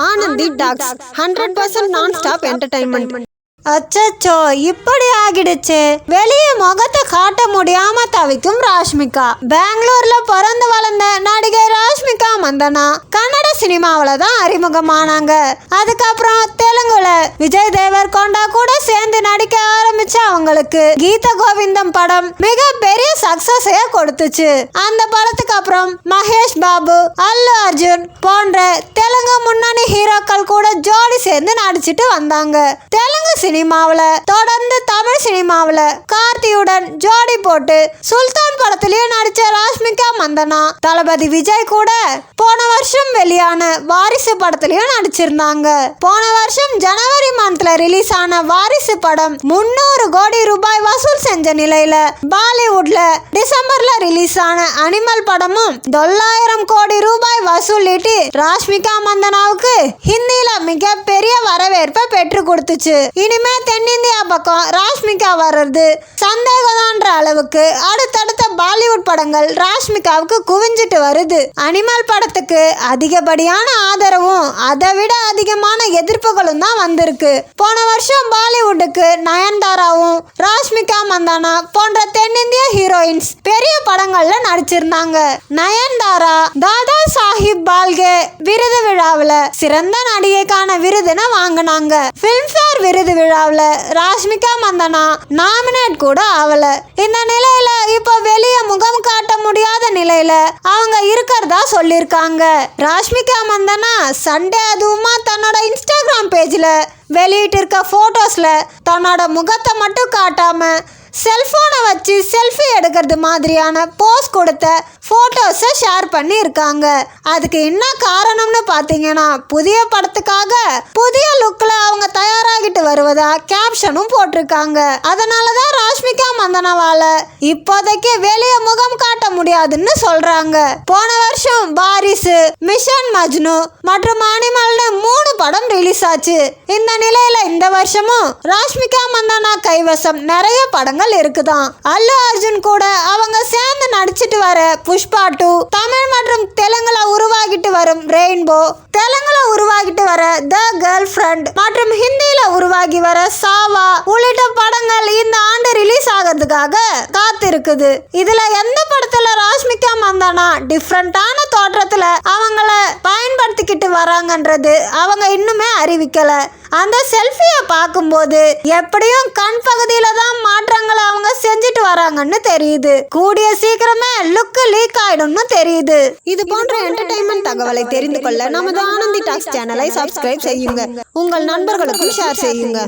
Anandhi tax 100% நான் stop entertainment. அச்சச்சோ, இப்படி ஆகிடுச்சு. வெளியே முகத்தை காட்ட முடியாம தவிக்கும் ராஷ்மிகா. பெங்களூர்ல பிறந்து வளர்ந்த நடிகை ராஷ்மிகா மந்தனா கன்னட சினிமாவில தான் அறிமுகமானாங்க. அதுக்கப்புறம் தெலுங்குல விஜய் தேவர்கொண்டா கூட சேர்ந்து நடிக்க ஆரம்பிச்ச அவங்களுக்கு கீத கோவிந்தம் படம் மிக பெரிய சக்சஸைய கொடுத்துச்சு. அந்த படத்துக்கு அப்புறம் மகேஷ் பாபு, அல்லு அர்ஜுன் போன்ற தெலுங்கு முன்னணி ஹீரோக்கள் கூட ஜோடி சேர்ந்து நடிச்சிட்டு வந்தாங்க. தெலுங்கு சினிமாவுல தொடர்ந்து தமிழ் சினிமாவுல கார்த்தியுடன் ஜோடி போட்டு சுல்தான் படத்திலேயே நடிச்ச ராஷ்மிகா மந்தனா தளபதி விஜய் கூட போன வருஷம் வெளியான வாரிசு படத்திலேயும் நடிச்சிருந்தாங்க. போன வருஷம் ஜனவரி மந்த்ல ரிலீஸ் ஆன வாரிசு படம் 300 கோடி ரூபாய் வசூல் செஞ்ச நிலையில பாலிவுட்ல டிசம்பர்ல ரிலீஸ் ஆன அனிமல் படமும் 900 கோடி ரூபாய் வசூல் ஈட்டி ராஷ்மிகா மந்தனாவுக்கு ஹிந்தியில மிக பெரிய வரவேற்பை பெற்று கொடுத்துச்சு. இனிமே தென்னிந்தியா பக்கம் ராஷ்மிகா வர்றது சந்தேகம்ன்ற அளவுக்கு அடுத்தடுத்த பாலிவுட் படங்கள் ராஷ்மிகாவுக்கு குவிஞ்சிட்டு வருது. அனிமல் படத்துக்கு அதிகப்படியான ஆதரவும் அதை விட அதிகமான எதிர்ப்புகளும் தான் வந்திருக்கு. போன வருஷம் பாலிவுட்டுக்கு நயன்தாராவும் ராஷ்மிகா மந்தானா போன்ற தென்னிந்திய ஹீரோயின்ஸ் பெரிய படங்கள்ல நடிச்சிருந்தாங்க. நயன்தாரா தாதா சாஹிப் பால்கே விருது விழாவில் சிறந்த நடிகைக்கான விருதுனை வாங்கினாங்க. பிலிம்ஃபேர் விருது விழாவில் ராஷ்மிகா மந்தனா நாமினேட் கூட ஆகல. இந்த நிலையில இப்ப வெளியே முகம் காட்ட முடியாத நிலையில அவங்க இருக்கிறதா சொல்லியிருக்காங்க. ராஷ்மிகா மந்தனா சண்டே அதுவுமா தன்னோட இன்ஸ்டாகிராம் பேஜ்ல வெளியிட்டிருக்க போட்டோஸ்ல தன்னோட முகத்தை மட்டும் காட்டாம செல்போனை வச்சு செல்ஃபி எடுக்கிறது மாதிரியான போஸ் கொடுத்த போட்டோஸை ஷேர் பண்ணி இருக்காங்க. அதுக்கு என்ன காரணம்னு பார்த்தீங்கன்னா புதிய படத்துக்காக புதிய லுக்ல அவங்க தயாராகிட்டு வருவதா கேப்ஷனும் போட்டிருக்காங்க. அதனாலதான் ராஷ்மிகா மந்தனாவால இப்போதைக்கு வெளியே முகம் காட்ட முடியாதுன்னு சொல்றாங்க. போன வருஷம் வாரிசு, மிஷன் மஜ்னு மற்றும் அனிமல்னு 3 படம் ரிலீஸ் ஆச்சு. இந்த நிலையில இந்த வருஷமும் ராஷ்மிகா மந்தனா கைவசம் நிறைய படங்கள் இருக்குதான். அல்லு அர்ஜுன் கூட அவங்க சேர்ந்து நடிச்சிட்டு வர புஷ்பா 2, தமிழ் மற்றும் தெலுங்குல உருவாகிட்டு வரும் ரெயின்போ, தெலுங்குல உருவாகிட்டு வர த கேர்ள் ஃப்ரெண்ட் மற்றும் ஹிந்தியில உருவாகி வர சாவா உள்ளிட்ட படங்கள் இந்த ஆண்டு ரிலீஸ் ஆகிறதுக்காக காத்திருக்குது. இதுல எந்த படத்துல ராஷ்மிகா மந்தனா டிஃப்ரெண்டான தோற்றத்துல அவங்கள பயன்படுத்திக்கிட்டு வராங்கன்றது அவங்க இன்னுமே அறிவிக்கல. அந்த செல்ஃபியை பார்க்கும்போது எப்படியும் கண் பகுதியில தான் மாற்றங்களை அவங்க செஞ்சுட்டு வராங்கன்னு தெரியுது. கூடிய சீக்கிரமே லுக் லீக் ஆயிடும்னு தெரியுது. இது போன்ற என்டர்டைன்மெண்ட் தகவலை தெரிந்து கொள்ள நமது ஆனந்தி டாக்ஸ் சேனலை சப்ஸ்கிரைப் செய்யுங்க. உங்கள் நண்பர்களுக்கும் ஷேர் செய்யுங்க.